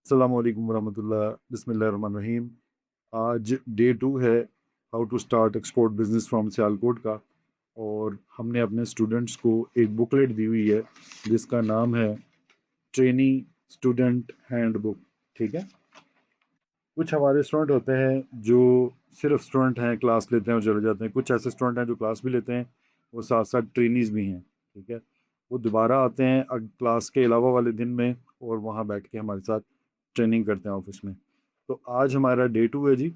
अस्सलामुअलैकुम वरहमतुल्लाह। बिस्मिल्लाहिर्रहमानिर्रहीम। आज डे 2 है how to start export business from Sialkot का। और हमने अपने स्टूडेंट्स को एक बुकलेट दी हुई है जिसका नाम है ट्रेनी स्टूडेंट हैंडबुक। ठीक है। कुछ हमारे स्टूडेंट होते हैं जो सिर्फ स्टूडेंट हैं, क्लास लेते हैं और चले जाते हैं। कुछ ऐसे स्टूडेंट हैं जो क्लास भी लेते हैं, वो साथ साथ ट्रेनीज भी हैं। ठीक है। वो दोबारा आते हैं क्लास के अलावा वाले दिन में और वहाँ बैठ के हमारे साथ ट्रेनिंग करते हैं ऑफिस में। तो आज हमारा डे 2 है जी।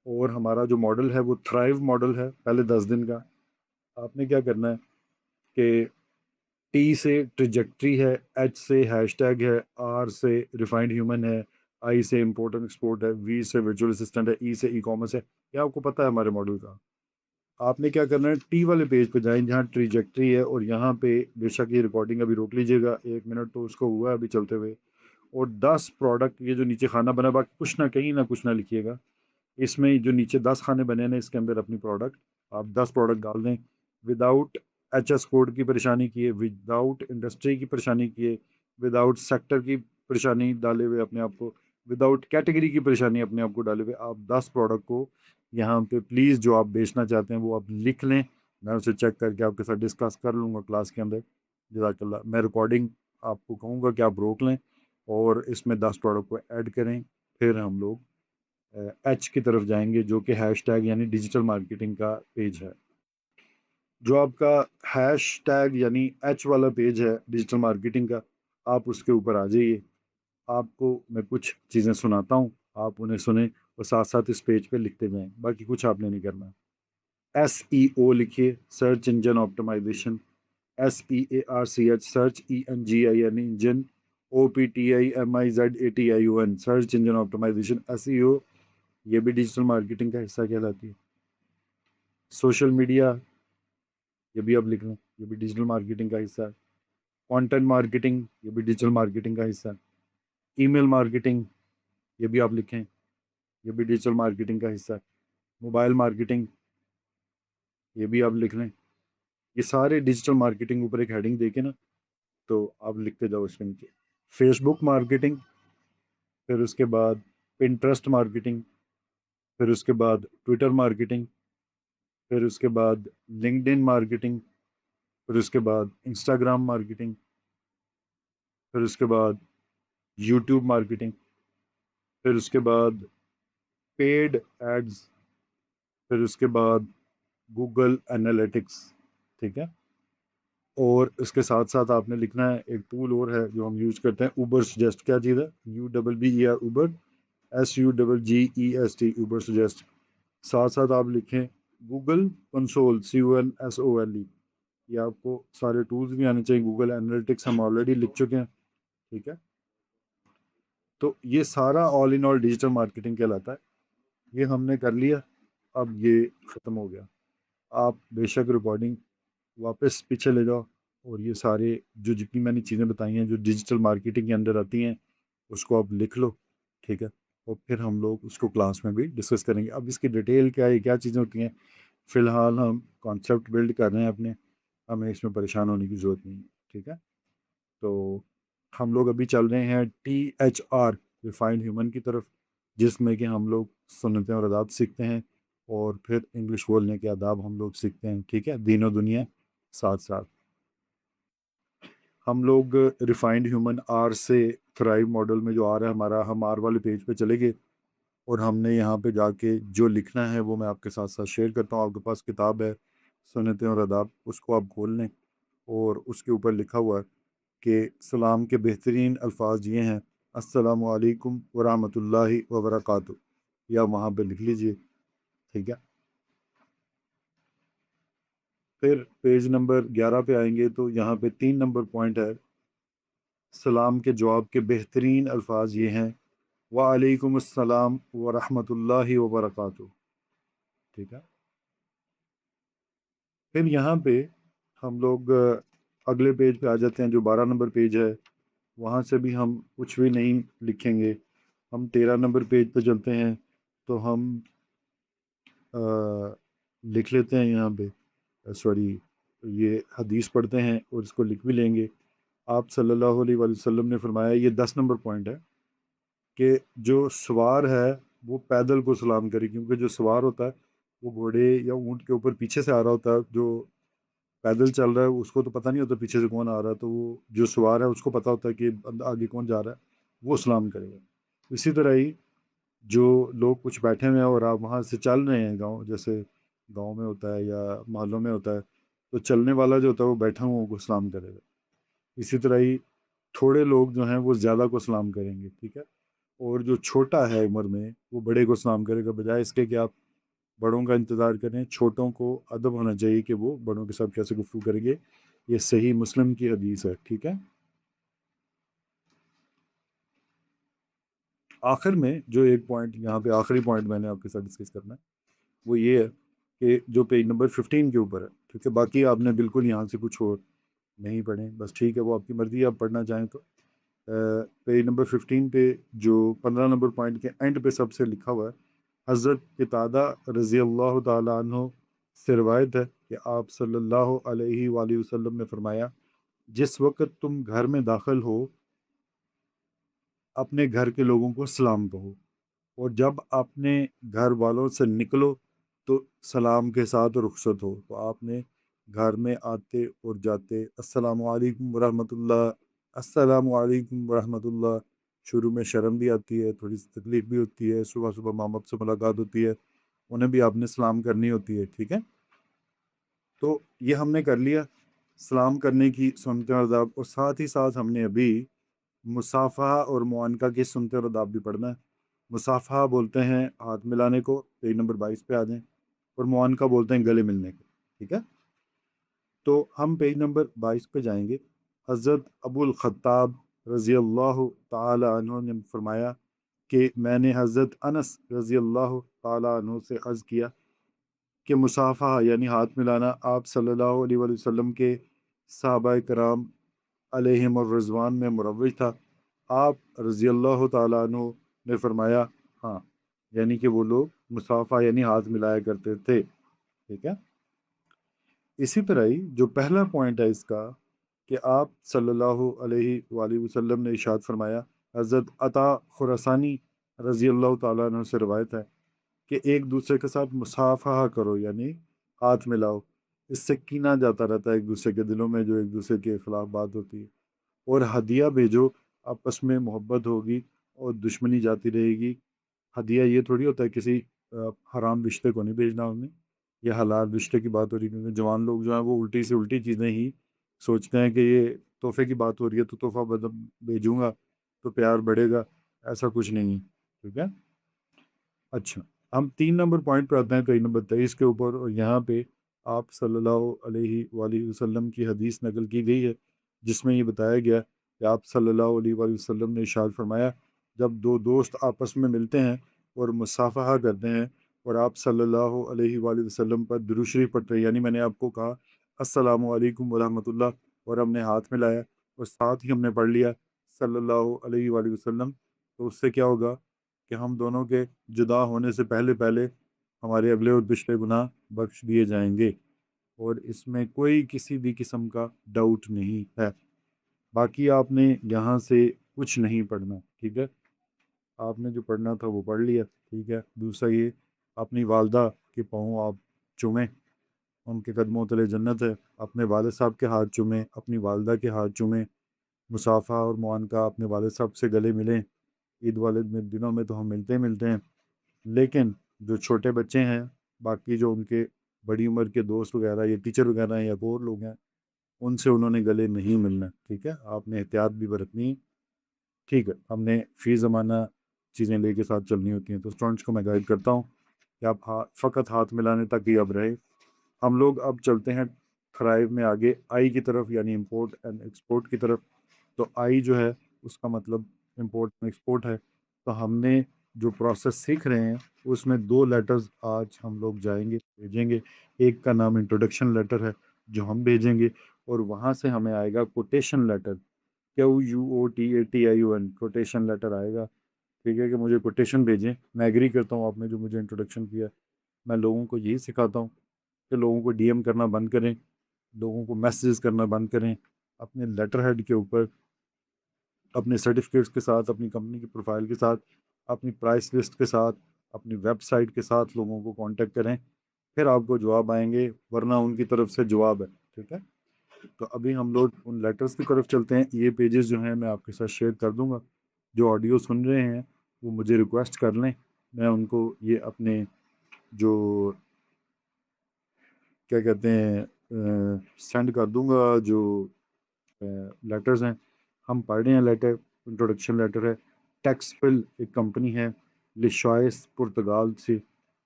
और हमारा जो मॉडल है वो थ्राइव मॉडल है, पहले 10 दिन का। आपने क्या करना है कि टी से ट्रिजेक्ट्री है, एच से हैशटैग है, आर से रिफाइंड ह्यूमन है, आई से इम्पोर्टेंट एक्सपोर्ट है, वी से वर्चुअल असिस्टेंट है, ई से ई कॉमर्स है। ये आपको पता है हमारे मॉडल का। आपने क्या करना है, टी वाले पेज पे जाएं जहाँ ट्रिजेक्ट्री है, और यहाँ पे बेशक ये रिकॉर्डिंग अभी रोक लीजिएगा, 1 मिनट तो उसको हुआ है अभी चलते हुए। और 10 प्रोडक्ट, ये जो नीचे खाना बना, बाकी कुछ ना, कहीं ना कुछ ना लिखिएगा। इसमें जो नीचे 10 खाने बने हैं इसके अंदर अपनी प्रोडक्ट, आप 10 प्रोडक्ट डाल दें। विदाउट HS कोड की परेशानी किए, विदाउट इंडस्ट्री की परेशानी किए, विदाउट सेक्टर की परेशानी डाले हुए अपने आप को, विदाउट कैटेगरी की परेशानी अपने आप को डाले हुए, आप 10 प्रोडक्ट को यहाँ पे प्लीज़ जो आप बेचना चाहते हैं वो आप लिख लें। मैं उसे चेक करके आपके साथ डिस्कस कर लूँगा क्लास के अंदर। जज़ाकल्लाह। मैं रिकॉर्डिंग आपको कहूँगा कि आप रोक लें और इसमें 10 प्रोडक्ट को ऐड करें। फिर हम लोग एच की तरफ जाएंगे जो कि हैशटैग यानी डिजिटल मार्केटिंग का पेज है। जो आपका हैशटैग यानी एच वाला पेज है डिजिटल मार्केटिंग का, आप उसके ऊपर आ जाइए। आपको मैं कुछ चीज़ें सुनाता हूँ, आप उन्हें सुने और साथ साथ इस पेज पे लिखते जाएं, बाकी कुछ आपने नहीं करना। SEO लिखिए, search engine optimisation. SPARCH, search ENGI यानी engine, OPTIMIZATION, search engine optimisation, SEO। ये भी डिजिटल मार्केटिंग का हिस्सा कहलाती है। सोशल मीडिया, ये भी आप लिख लें, ये भी डिजिटल मार्केटिंग का हिस्सा है। कंटेंट मार्केटिंग, ये भी डिजिटल मार्केटिंग का हिस्सा है। ईमेल मार्केटिंग, ये भी आप लिखें, ये भी डिजिटल मार्केटिंग का हिस्सा है। मोबाइल मार्केटिंग, ये भी आप लिख लें। ये सारे डिजिटल मार्केटिंग ऊपर एक हेडिंग देके ना, तो आप लिखते जाओ इसके नीचे। फेसबुक मार्केटिंग, फिर उसके बाद पिंटरेस्ट मार्केटिंग, फिर उसके बाद ट्विटर मार्केटिंग, फिर उसके बाद लिंक्डइन मार्केटिंग, फिर उसके बाद इंस्टाग्राम मार्केटिंग, फिर उसके बाद यूट्यूब मार्केटिंग, फिर उसके बाद पेड एड्स, फिर उसके बाद गूगल एनालिटिक्स। ठीक है। और इसके साथ साथ आपने लिखना है, एक टूल और है जो हम यूज़ करते हैं, ऊबर सजेस्ट। क्या चीज़ है? UBBER, Uber, SUGGEST, Uber suggest. साथ साथ आप लिखें गूगल कंसोल, CONSOLE। ये आपको सारे टूल्स भी आने चाहिए। गूगल एनालिटिक्स हम ऑलरेडी लिख चुके हैं। ठीक है। तो ये सारा all in all digital marketing कहलाता है। ये हमने कर लिया, अब ये ख़त्म हो गया। आप बेशक रिकॉर्डिंग वापस पीछे ले जाओ और ये सारे जो जितनी मैंने चीज़ें बताई हैं जो डिजिटल मार्केटिंग के अंदर आती हैं उसको आप लिख लो। ठीक है। और फिर हम लोग उसको क्लास में भी डिस्कस करेंगे। अब इसकी डिटेल क्या है, क्या चीज़ें होती हैं, फ़िलहाल हम कॉन्सेप्ट बिल्ड कर रहे हैं अपने, हमें इसमें परेशान होने की ज़रूरत नहीं है। ठीक है। तो हम लोग अभी चल रहे हैं THR, रिफाइंड ह्यूमन की तरफ, जिसमें कि हम लोग सुन्नतें और आदाब सीखते हैं और फिर इंग्लिश बोलने के आदाब हम लोग सीखते हैं। ठीक है। दीनों दुनिया साथ साथ। हम लोग रिफाइंड ह्यूमन आर से थ्राइव मॉडल में जो आ रहा है हमारा, हम आर वाले पेज पे चले गए और हमने यहाँ पे जाके जो लिखना है वो मैं आपके साथ साथ शेयर करता हूँ। आपके पास किताब है सुन्नतें और आदाब, उसको आप खोल लें और उसके ऊपर लिखा हुआ है कि सलाम के बेहतरीन अल्फाज ये हैं, अस्सलामु अलैकुम वरहमतुल्लाहि वबरकातुहू, या वहाँ पे लिख लीजिए। ठीक है। फिर पेज नंबर 11 पे आएंगे तो यहाँ पे 3 नंबर पॉइंट है, सलाम के जवाब के बेहतरीन अल्फाज ये हैं, वालेकुम अस्सलाम वरहमतुल्लाहि वबरकातुहू। ठीक है। फिर यहाँ पे हम लोग अगले पेज पे आ जाते हैं जो 12 नंबर पेज है। वहाँ से भी हम कुछ भी नहीं लिखेंगे। हम 13 नंबर पेज पे चलते हैं तो हम लिख लेते हैं यहाँ पे, सॉरी, ये हदीस पढ़ते हैं और इसको लिख भी लेंगे। आप सल्लल्लाहु अलैहि वसल्लम ने फरमाया, ये 10 नंबर पॉइंट है कि जो सवार है वो पैदल को सलाम करे, क्योंकि जो सवार होता है वो घोड़े या ऊँट के ऊपर पीछे से आ रहा होता है, जो पैदल चल रहा है उसको तो पता नहीं होता पीछे से कौन आ रहा है, तो वो जो सवार है उसको पता होता है कि आगे कौन जा रहा है, वो सलाम करेगा। इसी तरह ही जो लोग कुछ बैठे हुए हैं और आप वहाँ से चल रहे हैं, गांव जैसे गांव में होता है या मोहल्लों में होता है, तो चलने वाला जो होता है वो बैठा हुआ को सलाम करेगा। इसी तरह ही थोड़े लोग जो हैं वो ज़्यादा को सलाम करेंगे, ठीक है। और जो छोटा है उम्र में वो बड़े को सलाम करेगा, बजाय इसके कि आप बड़ों का इंतज़ार करें। छोटों को अदब होना चाहिए कि वो बड़ों के साथ कैसे गुफ्तगू करेंगे। ये सही मुस्लिम की हदीस है, ठीक है। आखिर में जो एक पॉइंट यहाँ पे आखिरी पॉइंट मैंने आपके साथ डिस्कस करना है वो ये है कि जो पेज नंबर 15 के ऊपर है, ठीक है। बाकी आपने बिल्कुल यहाँ से कुछ और नहीं पढ़े, बस ठीक है, वो आपकी मर्ज़ी, आप पढ़ना चाहें तो। पेज नंबर 15 पे जो 15 नंबर पॉइंट के एंड पे सबसे लिखा हुआ है, हज़रत क़तादा रज़ी अल्लाह ताला अन्हो से रिवायत है कि आप सल्लल्लाहु अलैहि वसल्लम ने फरमाया, जिस वक़्त तुम घर में दाखिल हो अपने घर के लोगों को सलाम कहो, और जब अपने घर वालों से निकलो तो सलाम के साथ रुखसत हो। तो आपने घर में आते और जाते अस्सलामु अलैकुम वरहमतुल्लाह, अस्सलामु अलैकुम वरहमतुल्लाह, शुरू में शर्म भी आती है, थोड़ी सी तकलीफ भी होती है, सुबह सुबह माँ बाप से मुलाकात होती है, उन्हें भी आपने सलाम करनी होती है, ठीक है। तो ये हमने कर लिया सलाम करने की सुन्नत और आदाब, और साथ ही साथ हमने अभी मुसाफ़हा और मुआनका की सुन्नत और आदाब भी पढ़ना है। मुसाफ़हा बोलते हैं हाथ मिलाने को, पेज नंबर 22 पे आ जाएं, और मुआनका बोलते हैं गले मिलने को, ठीक है। तो हम पेज नंबर 22 पे जाएंगे। हज़रत अबुल ख़त्ताब रज़ी अल्लाह ताला अन्हु ने फरमाया कि मैंने हज़रत अनस रज़ी अल्लाह ताला अन्हु से अर्ज़ किया कि मुसाफ़हा यानी हाथ मिलाना आप सल्लल्लाहु अलैहि वसल्लम के सहाबा कराम अलैहिमुर रिज़वान में मुरव्वज था। आप रज़ी अल्लाह ताला अन्हु ने फरमाया, हाँ, यानी कि वो लोग मुसाफ़ा यानी हाथ मिलाया करते थे, ठीक है। इसी तरह ही जो पहला पॉइंट है इसका कि आप सल्लल्लाहु अलैहि वसल्लम ने इरशाद फरमाया, हज़रत अता खुरासानी रज़ी अल्लाह ताला अन्हु से रवायत है कि एक दूसरे के साथ मुसाफ़हा करो यानी हाथ मिलाओ, इससे कीना जाता रहता है एक दूसरे के दिलों में जो एक दूसरे के खिलाफ बात होती है। और हदिया भेजो, आपस में मोहब्बत होगी और दुश्मनी जाती रहेगी। हदिया ये थोड़ी होता है किसी हराम रिश्ते को नहीं भेजना उन्हें, ये हलाल रिश्ते की बात हो रही है, क्योंकि जवान लोग जो हैं वो उल्टी से उल्टी चीज़ें ही सोचते हैं कि ये तोहफे की बात हो रही है तो तोहफा भेजूंगा तो प्यार बढ़ेगा, ऐसा कुछ नहीं है, ठीक है। अच्छा, हम 3 नंबर पॉइंट पे आते हैं, पेज नंबर 23 के ऊपर, और यहाँ पे आप सल्लल्लाहु अलैहि वसल्लम की हदीस नकल की गई है, जिसमें ये बताया गया कि आप सल्लल्लाहु अलैहि वसल्लम ने इरशाद फरमाया, जब दो दोस्त आपस में मिलते हैं और मुसाफहा करते हैं और आप सल्लल्लाहु अलैहि वसल्लम पर दुरूद शरीफ पढ़ते हैं, यानी मैंने आपको कहा अस्सलामु अलैकुम व रहमतुल्लाह और हमने हाथ मिलाया और साथ ही हमने पढ़ लिया सल्लल्लाहु अलैहि वसल्लम, तो उससे क्या होगा कि हम दोनों के जुदा होने से पहले पहले हमारे अगले और पिछले गुनाह बख्श दिए जाएंगे, और इसमें कोई किसी भी किस्म का डाउट नहीं है। बाकी आपने यहाँ से कुछ नहीं पढ़ना, ठीक है। आपने जो पढ़ना था वो पढ़ लिया, ठीक है। दूसरा ये, अपनी वालदा के पाँव आप चूमें, उनके कदमों तले जन्नत है। अपने वालिद साहब के हाथ चूमें, अपनी वालदा के हाथ चूमें। मुसाफ़ा और मुआनका, अपने वालिद साहब से गले मिलें। ईद वाले दिनों में तो हम मिलते ही मिलते हैं, लेकिन जो छोटे बच्चे हैं, बाकी जो उनके बड़ी उम्र के दोस्त वगैरह या टीचर वगैरह हैं या और लोग हैं, उनसे उन्होंने गले नहीं मिलना, ठीक है। आपने एहतियात भी बरतनी है, ठीक है। हमने फ़ी ज़माना चीज़ें लेके साथ चलनी होती हैं, तो स्टूडेंट्स को मैं गाइड करता हूँ कि आप फ़कत हाथ मिलाने तक ही अब रहे। हम लोग अब चलते हैं थ्राइव में आगे आई की तरफ, यानी इम्पोर्ट एंड एक्सपोर्ट की तरफ। तो आई जो है उसका मतलब इम्पोर्ट एंड एक्सपोर्ट है। तो हमने जो प्रोसेस सीख रहे हैं उसमें 2 लेटर्स आज हम लोग जाएंगे भेजेंगे। एक का नाम इंट्रोडक्शन लेटर है जो हम भेजेंगे, और वहाँ से हमें आएगा quotation letter, QUOTATION, quotation letter आएगा, ठीक है। कि मुझे कोटेशन भेजें, मैं एग्री करता हूँ आपने जो मुझे इंट्रोडक्शन किया। मैं लोगों को यही सिखाता हूँ कि लोगों को DM करना बंद करें, लोगों को मैसेजेस करना बंद करें। अपने लेटर हेड के ऊपर अपने सर्टिफिकेट्स के साथ, अपनी कंपनी की प्रोफाइल के साथ अपनी प्राइस लिस्ट के साथ, अपनी वेबसाइट के साथ लोगों को कांटेक्ट करें, फिर आपको जवाब आएंगे, वरना उनकी तरफ से जवाब है। ठीक है, तो अभी हम लोग उन लेटर्स की तरफ चलते हैं। ये पेजेस जो हैं मैं आपके साथ शेयर कर दूंगा। जो ऑडियो सुन रहे हैं वो मुझे रिक्वेस्ट कर लें, मैं उनको ये अपने जो क्या कहते हैं सेंड कर दूंगा। जो लेटर्स हैं, हम पढ़ रहे हैं लेटर, इंट्रोडक्शन लेटर है। टैक्सपिल एक कंपनी है लिशॉयस पुर्तगाल से,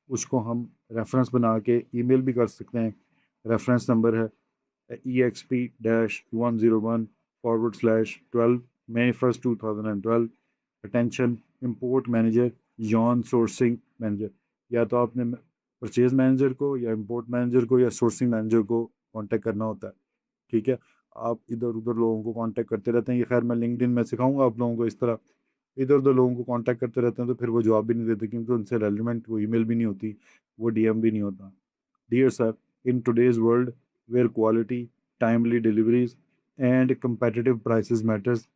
उसको हम रेफरेंस बना के ईमेल भी कर सकते हैं। रेफरेंस नंबर है EXP-101/12 May 1, 2012। Attention, import manager, Yon sourcing manager. या तो आपने परचेज मैनेजर को या इंपोर्ट मैनेजर को या सोर्सिंग मैनेजर को कांटेक्ट करना होता है। ठीक है, आप इधर उधर लोगों को कांटेक्ट करते रहते हैं। ये खैर मैं लिंक्डइन में सिखाऊंगा आप लोगों को इस तरह। इधर उधर लोगों को कांटेक्ट करते रहते हैं तो फिर वो जवाब भी नहीं देते, क्योंकि उनसे रेलिवेंट वो ईमेल भी नहीं होती, वो डीएम भी नहीं होता। Dear sir, in today's world where quality, timely deliveries, and competitive prices matters,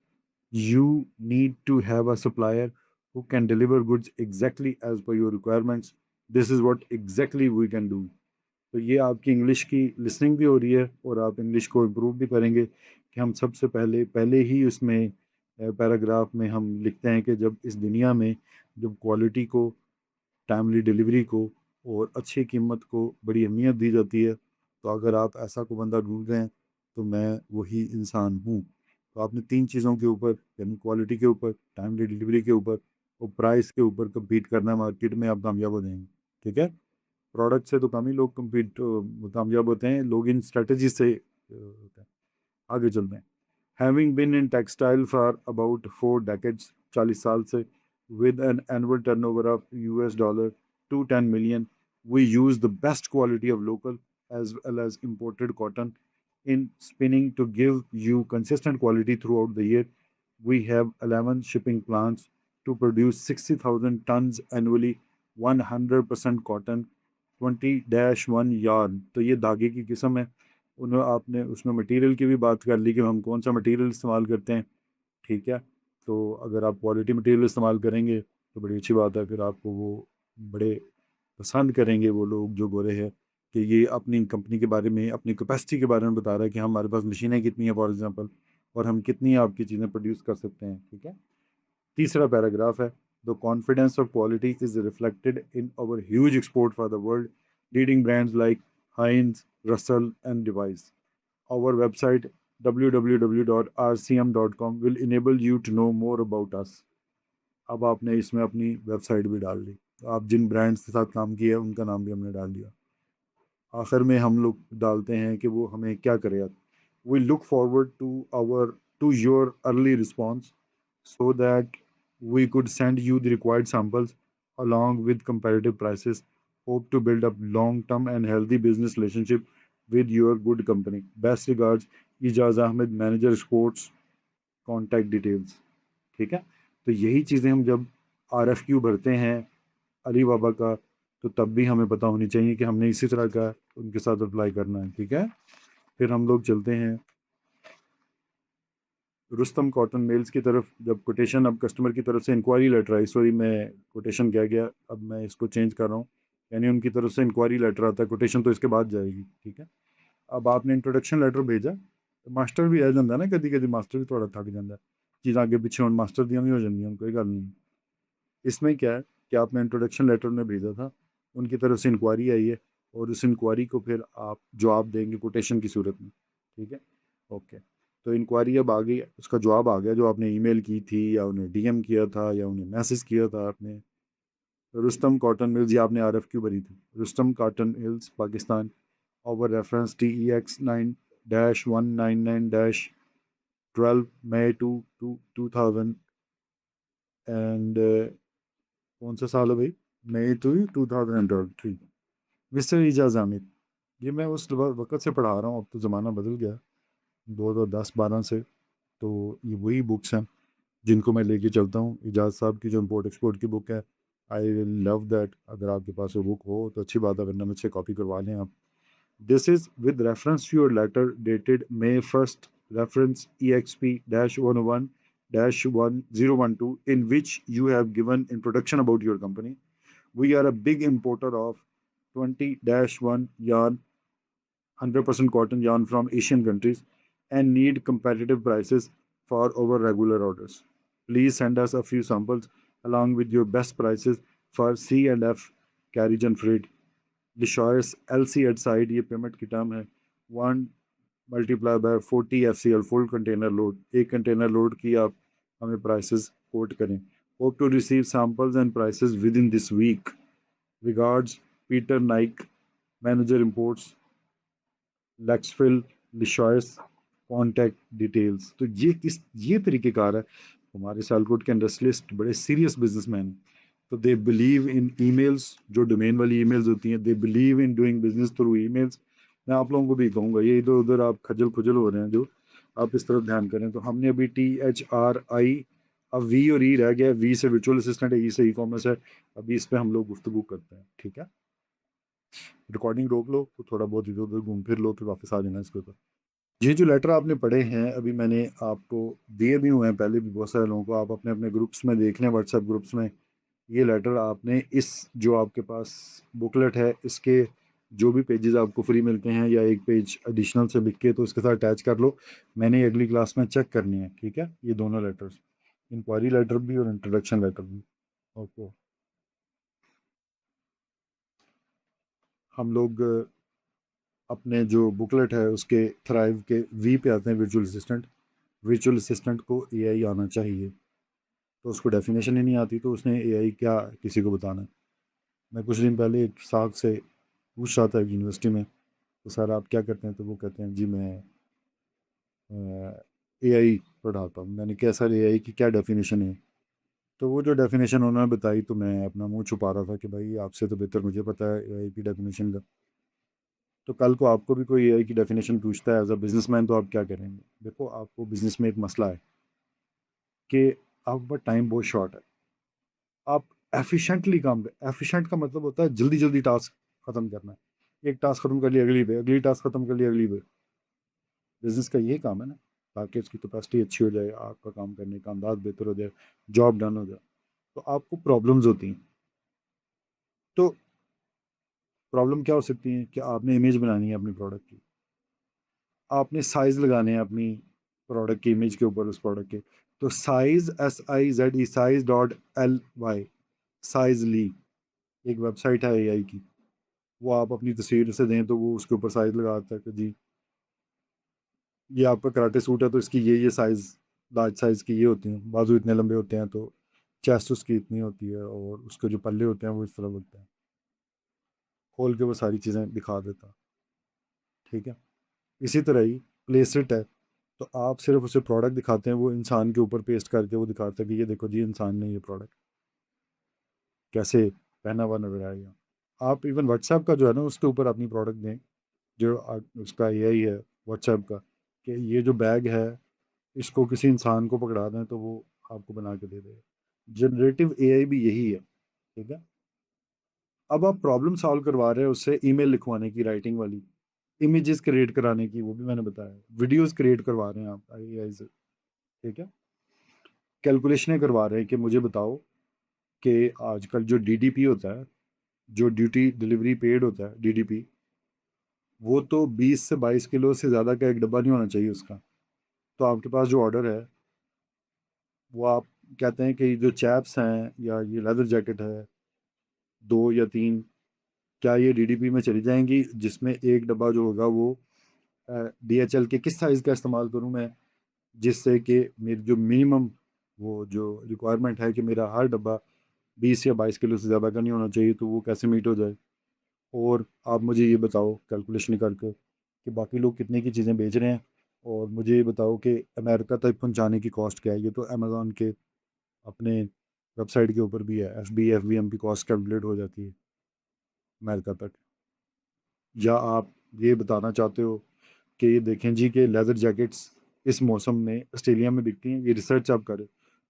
you need to have a supplier who can deliver goods exactly as per your requirements. This is what exactly we can do. तो ये आपकी English की listening भी हो रही है और आप इंग्लिश को इम्प्रूव भी करेंगे कि हम सबसे पहले पहले ही उसमें पैराग्राफ में हम लिखते हैं कि जब इस दुनिया में जब क्वालिटी को, टाइमली डिलीवरी को और अच्छी कीमत को बड़ी अहमियत दी जाती है, तो अगर आप ऐसा को बंदा ढूंढ रहे हैं तो मैं वही इंसान हूँ। तो आपने तीन चीज़ों के ऊपर, यानी क्वालिटी के ऊपर, टाइमली डिलीवरी के ऊपर और प्राइस के ऊपर कम्पीट करना है मार्केट में, आप कामयाब हो जाएंगे। ठीक है, प्रोडक्ट से तो कम ही लोग कम्पीट कामयाब होते हैं, लोग इन स्ट्रेटजी से होते हैं। आगे चलते हैं। Having been in textile for about 4 decades, 40 साल से, with an annual turnover of US dollar 210 million, we use the best quality of local as well as imported cotton in spinning to give you consistent quality throughout the year. We have 11 shipping plants to produce 60,000 tons annually, 100% cotton, 20-1 yarn। तो ये धागे की किस्म है। उन्होंने आपने उसमें material की भी बात कर ली कि हम कौन सा मटेरियल इस्तेमाल करते हैं। ठीक है, तो अगर आप क्वालिटी मटेरियल इस्तेमाल करेंगे तो बड़ी अच्छी बात है, फिर आपको वो बड़े पसंद करेंगे वो लोग जो गोरे हैं कि ये अपनी कंपनी के बारे में, अपनी कैपेसिटी के बारे में बता रहा है कि हमारे पास मशीनें कितनी हैं फॉर एग्जांपल, और हम कितनी आपकी चीज़ें प्रोड्यूस कर सकते हैं। ठीक है, तीसरा पैराग्राफ है, the confidence of quality is reflected in our huge export for the world leading brands like Hanes, Russell and devices. Our website www.rcm.com will enable you to know more about us। अब आपने इसमें अपनी website भी डाल दी, तो आप जिन brands के साथ काम किया है उनका नाम भी हमने डाल दिया। आखिर में हम लोग डालते हैं कि वो हमें क्या करे। We look forward to your early response so that we could send you the required samples along with comparative prices. Hope to build up long-term and healthy business relationship with your good company. Best regards, Ijaz Ahmed, Manager Sports, Contact Details। ठीक है, तो यही चीज़ें हम जब RFQ भरते हैं अली बाबा का, तो तब भी हमें पता होनी चाहिए कि हमने इसी तरह का उनके साथ अप्लाई करना है। ठीक है, फिर हम लोग चलते हैं रुस्तम कॉटन मेल्स की तरफ। जब कोटेशन, अब कस्टमर की तरफ से इंक्वायरी लेटर आई, सॉरी मैं कोटेशन कह गया, अब मैं इसको चेंज कर रहा हूँ, यानी उनकी तरफ से इंक्वायरी लेटर आता है, कोटेशन तो इसके बाद जाएगी। ठीक है, अब आपने इंट्रोडक्शन लेटर भेजा, मास्टर भी आ जाता है ना, कभी कभी मास्टर भी थोड़ा थक जाता है, चीज़ आगे पीछे हम मास्टर दियाँ भी हो जाती कोई गल नहीं। इसमें क्या है कि आपने इंट्रोडक्शन लेटर में भेजा था, उनकी तरफ से इंक्वायरी आई है, और उस इंक्वायरी को फिर आप जवाब देंगे कोटेशन की सूरत में। ठीक है, ओके, तो इंक्वायरी अब आ गई, उसका जवाब आ गया जो आपने ईमेल की थी या उन्हें डीएम किया था या उन्हें मैसेज किया था आपने। रुस्तम कॉटन मिल्स, ये आपने RFQ भरी थी, Rustam cotton mills Pakistan, over reference TEX9-199-12 May 2 2000 and कौन सा साल है भाई, May 2012। मिस्टर इजाज़ आमिर, ये मैं उस वक़्त से पढ़ा रहा हूँ, अब तो ज़माना बदल गया, 2010-12 से। तो ये वही बुक्स हैं जिनको मैं लेके चलता हूँ। इजाज़ साहब की जो इम्पोर्ट एक्सपोर्ट की बुक है, आई विल लव दैट। अगर आपके पास वो बुक हो तो अच्छी बात है, वरना मुझसे कॉपी करवा लें आप। This is with reference to your letter dated May 1, reference EXP-101 2012, in which you have given introduction about your company. We are a big importer of 20-1 yarn, 100% cotton yarn from Asian countries, and need competitive prices for our regular orders. Please send us a few samples along with your best prices for C and F carriage and freight. Destroyers LC at side, ये payment की term है 1 multiply by 40 FCL full container load. एक container load की आप हमें prices quote करें. Hope to receive samples and prices within this week. Regards Peter Naik, manager imports, लेक्सफिल लिशॉयस. Contact details. तो ये तरीक़ेकार है. हमारे सियालकोट के इंडस्ट्रियलिस्ट बड़े सीरियस बिजनेसमैन, तो दे बिलीव इन ईमेल्स, जो डोमेन वाली ईमेल्स होती हैं, they believe in doing business through emails. मैं आप लोगों को भी कहूँगा, ये इधर उधर आप खजल खुजल हो रहे हैं जो, आप इस तरफ ध्यान करें. तो हमने अभी THRI, अब वी और ई रह गया. वी से वर्चुअल असिस्टेंट है, ई से ई कॉमर्स है. अभी इस पर हम लोग गुफ्तगू करते हैं, ठीक है. रिकॉर्डिंग रोक लो, तो थोड़ा बहुत इधर उधर घूम फिर लो, फिर वापस आ जाना इसके ऊपर. ये जो लेटर आपने पढ़े हैं, अभी मैंने आपको दिए भी हुए हैं पहले भी बहुत सारे लोगों को. आप अपने अपने ग्रुप्स में देख लें, व्हाट्सएप ग्रुप्स में. ये लेटर आपने इस जो आपके पास बुकलेट है, इसके जो भी पेजेस आपको फ्री मिलते हैं या एक पेज एडिशनल से लिख के तो इसके साथ अटैच कर लो. मैंने अगली क्लास में चेक करनी है, ठीक है. ये दोनों लेटर्स, इंक्वायरी लेटर भी और इंट्रोडक्शन लेटर भी. ओके. हम लोग अपने जो बुकलेट है उसके थ्राइव के वी पे आते हैं, वर्चुअल असिस्टेंट. वर्चुअल असिस्टेंट को AI आना चाहिए. तो उसको डेफिनेशन ही नहीं आती, तो उसने AI क्या किसी को बताना है. मैं कुछ दिन पहले एक साहब से पूछ रहा था यूनिवर्सिटी में, तो सर आप क्या करते हैं, तो वो कहते हैं जी मैं AI पढ़ाता हूँ. मैंने कहा सर AI की क्या डेफिनेशन है. तो वो जो डेफिनेशन उन्होंने बताई, तो मैं अपना मुंह छुपा रहा था कि भाई आपसे तो बेहतर मुझे पता है AI की डेफिनेशन का. तो कल को आपको भी कोई AI की डेफिनेशन पूछता है एज अ बिजनेसमैन, तो आप क्या करेंगे. देखो, आपको बिजनेस में एक मसला है कि आपके पास टाइम बहुत शॉर्ट है. आप एफिशिएंटली काम करें. एफिशिएंट का मतलब होता है जल्दी जल्दी टास्क ख़त्म करना है. एक टास्क ख़त्म कर लिया, अगली पे, अगली टास्क ख़त्म कर लिया, अगली पे. बिजनेस का ये काम है ना, ताकि उसकी कैपेसिटी अच्छी हो जाए, आपका काम करने का अंदाज बेहतर हो जाए, जॉब डन हो जाए. तो आपको प्रॉब्लम्स होती हैं. तो प्रॉब्लम क्या हो सकती है कि आपने इमेज बनानी है अपनी प्रोडक्ट की, आपने साइज़ लगाने हैं अपनी प्रोडक्ट की इमेज के ऊपर, उस प्रोडक्ट के. तो साइज़ SIZE, size.ly, साइज ली, एक वेबसाइट है AI की. वो आप अपनी तस्वीर से दें तो वो उसके ऊपर साइज़ लगाता है कि जी ये आपका कराटे सूट है, तो इसकी ये साइज़, लार्ज साइज़ की ये होती हैं, बाजू इतने लंबे होते हैं, तो चेस्ट उसकी इतनी होती है, और उसके जो पल्ले होते हैं वो इस तरह होते हैं. खोल के वो सारी चीज़ें दिखा देता है, ठीक है. इसी तरह ही प्लेसिट है. तो आप सिर्फ उसे प्रोडक्ट दिखाते हैं, वो इंसान के ऊपर पेस्ट करके वो दिखाता है कि ये देखो जी इंसान ने ये प्रोडक्ट कैसे पहना हुआ नजर आएगा. आप इवन व्हाट्सएप का जो है ना, उसके ऊपर अपनी प्रोडक्ट दें, जो उसका AI है व्हाट्सएप का, कि ये जो बैग है इसको किसी इंसान को पकड़ा दें तो वो आपको बना के दे देगा. जनरेटिव AI भी यही है, ठीक है. अब आप प्रॉब्लम सॉल्व करवा रहे हैं उससे, ईमेल लिखवाने की, राइटिंग वाली, इमेजेस क्रिएट कराने की, वो भी मैंने बताया, वीडियोस क्रिएट करवा रहे हैं आप AI से, ठीक है. कैलकुलेशनें करवा रहे हैं कि मुझे बताओ कि आजकल जो DDP होता है, जो ड्यूटी डिलीवरी पेड होता है, DDP, वो तो 20 से 22 किलो से ज़्यादा का एक डब्बा नहीं होना चाहिए उसका. तो आपके पास जो ऑर्डर है, वो आप कहते हैं कि जो चैप्स हैं या ये लेदर जैकेट है, 2 या 3, क्या ये DDP में चली जाएंगी, जिसमें एक डब्बा जो होगा वो DHL के किस साइज़ का इस्तेमाल करूं मैं, जिससे कि मेरी जो मिनिमम वो जो रिक्वायरमेंट है कि मेरा हर डब्बा 20 या 22 किलो से ज़्यादा का नहीं होना चाहिए, तो वो कैसे मीट हो जाए. और आप मुझे ये बताओ कैलकुलेशन करके कि बाकी लोग कितने की चीज़ें बेच रहे हैं, और मुझे ये बताओ कि अमेरिका तक पहुंचाने की कॉस्ट क्या है. ये तो अमेज़ॉन के अपने वेबसाइट के ऊपर भी है, FBM की कॉस्ट कैलकुलेट हो जाती है अमेरिका तक. या आप ये बताना चाहते हो कि ये देखें जी कि लेदर जैकेट्स इस मौसम में ऑस्ट्रेलिया में बिकती हैं, ये रिसर्च आप करें.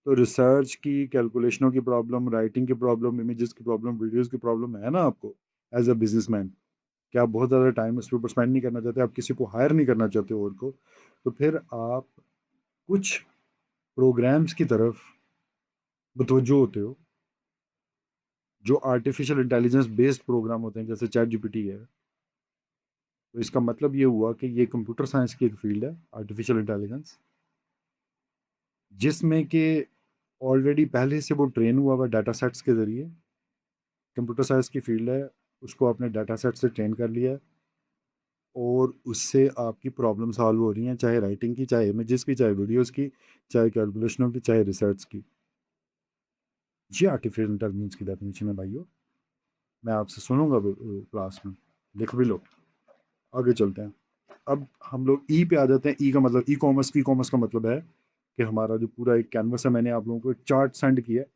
तो रिसर्च की, कैलकुलेशनों की प्रॉब्लम, राइटिंग की प्रॉब्लम, इमेजेस की प्रॉब्लम, वीडियोस की प्रॉब्लम है ना आपको एज अ बिजनेसमैन, कि आप बहुत ज़्यादा टाइम उसके ऊपर स्पेंड नहीं करना चाहते, आप किसी को हायर नहीं करना चाहते और को. तो फिर आप कुछ प्रोग्राम्स की तरफ मुतवज्जो होते हो, जो आर्टिफिशियल इंटेलिजेंस बेस्ड प्रोग्राम होते हैं जैसे चैट जीपीटी है, तो इसका मतलब ये हुआ कि ये कंप्यूटर साइंस की एक फील्ड है, आर्टिफिशियल इंटेलिजेंस, जिसमें कि ऑलरेडी पहले से वो ट्रेन हुआ हुआ डाटा सेट्स के ज़रिए। कंप्यूटर साइंस की फील्ड है, उसको आपने डाटा सेट से ट्रेन कर लिया है और उससे आपकी प्रॉब्लम सॉल्व हो रही हैं, चाहे राइटिंग की, चाहे इमेजेस की, चाहे वीडियोस की, चाहे कैलकुलेशनों की, चाहे रिसर्च की। ये आर्टिफिशियल इंटेलिजेंस की डेफिनेशन है भाइयों। मैं आपसे सुनूंगा क्लास में, लिख भी लो। आगे चलते हैं। अब हम लोग ई पे आ जाते हैं। ई का मतलब ई कॉमर्स का मतलब है कि हमारा जो पूरा एक कैनवस है, मैंने आप लोगों को एक चार्ट सेंड किया है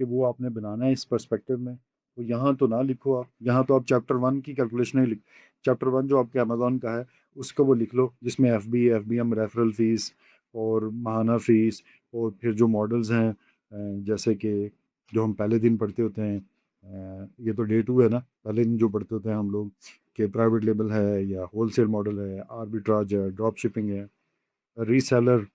कि वो आपने बनाना है इस पर्सपेक्टिव में। तो यहाँ तो ना लिखो आप, यहाँ तो आप चैप्टर वन की कैलकुलेशन ही लिख, चैप्टर वन जो आपके अमेजोन का है उसका वो लिख लो, जिसमें F B M, referral fees और माहाना फीस, और फिर जो मॉडल्स हैं जैसे कि जो हम पहले दिन पढ़ते होते हैं, ये तो डे टू है ना, पहले दिन जो पढ़ते होते हैं हम लोग कि प्राइवेट लेबल है या होलसेल मॉडल है, आर्बिट्राज है, ड्रॉप शिपिंग है, रीसेलर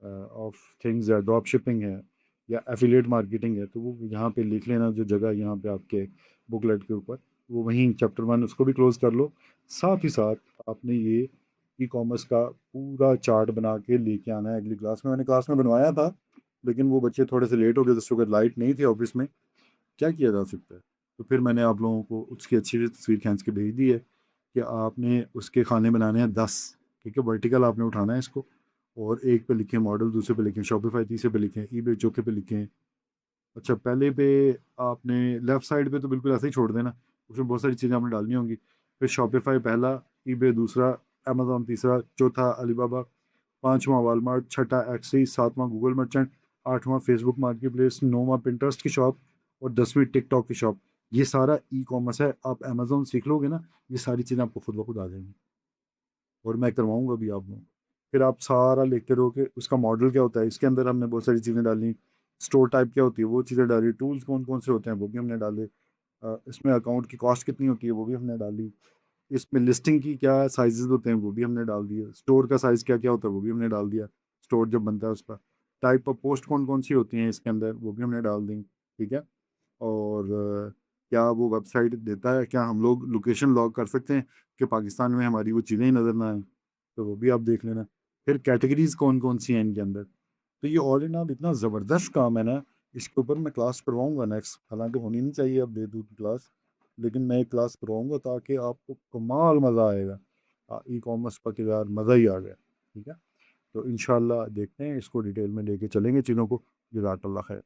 ऑफ थिंग्स है, ड्रॉप शिपिंग है, या एफिलिएट मार्केटिंग है। तो वो यहाँ पे लिख लेना, जो जगह यहाँ पे आपके बुकलेट के ऊपर, वो वहीं चैप्टर वन उसको भी क्लोज कर लो। साथ ही साथ आपने ये ई कॉमर्स का पूरा चार्ट बना के लेके आना है अगली क्लास में। मैंने क्लास में बनवाया था, लेकिन वो बच्चे थोड़े से लेट हो गए, जिससे वक्त लाइट नहीं थी ऑफिस में। क्या किया जा सकता है? तो फिर मैंने आप लोगों को उसकी अच्छी सी तस्वीर खींच के भेज दी है कि आपने उसके खाने बनाने हैं 10। ठीक है, वर्टिकल आपने उठाना है इसको, और एक पे लिखें मॉडल, दूसरे पे लिखें शॉपिफाई, तीसरे पे लिखें ईबे, चौथे पे लिखें। अच्छा, पहले पे आपने लेफ्ट साइड पे तो बिल्कुल ऐसे ही छोड़ देना, उसमें बहुत सारी चीज़ें आपने डालनी होंगी। फिर शॉपिफाई पहला, ईबे दूसरा, अमेजोन तीसरा, चौथा अलीबाबा, पांचवा वालमार्ट, छठा एक्सी, सातवां गूगल मर्चेंट, आठवां फेसबुक मार्केट प्लेस, नौवां पिंटरेस्ट की शॉप, और 10वीं टिकटॉक की शॉप। ये सारा ई कॉमर्स है। आप अमेजोन सीख लोगे ना, ये सारी चीज़ें आपको खुद ब खुद आ जाएंगी, और मैं करवाऊंगा भी आप लोगों को। फिर आप सारा लिखते रहो कि उसका मॉडल क्या होता है, इसके अंदर हमने बहुत सारी चीज़ें डाली, स्टोर टाइप क्या होती है वो चीज़ें डाली, टूल्स कौन कौन से होते हैं वो भी हमने डाले, इसमें अकाउंट की कॉस्ट कितनी होती है वो भी हमने डाली, इसमें लिस्टिंग की क्या साइजेस होते हैं वो भी हमने डाल दिया, स्टोर का साइज़ क्या क्या होता है वो भी हमने डाल दिया, स्टोर जब बनता है उसका टाइप ऑफ पोस्ट कौन कौन सी होती हैं इसके अंदर वो भी हमने डाल दी। ठीक है। और क्या वो वेबसाइट देता है, क्या हम लोग लोकेशन लॉग कर सकते हैं कि पाकिस्तान में हमारी वो चीज़ें ही नज़र ना आए, तो वो भी आप देख लेना। फिर कैटेगरीज कौन कौन सी हैं इनके अंदर। तो ये ऑल इन ऑल इतना ज़बरदस्त काम है ना, इसके ऊपर मैं क्लास करवाऊंगा नेक्स्ट, हालांकि होनी नहीं चाहिए अब दे दूँ क्लास, लेकिन मैं एक क्लास करवाऊंगा ताकि आपको कमाल मज़ा आएगा। ई कॉमर्स पर कि यार मज़ा ही आ गया। ठीक है। तो इंशाल्लाह देखते हैं, इसको डिटेल में लेके चलेंगे चीज़ों को। जज़ाकल्लाह खैर।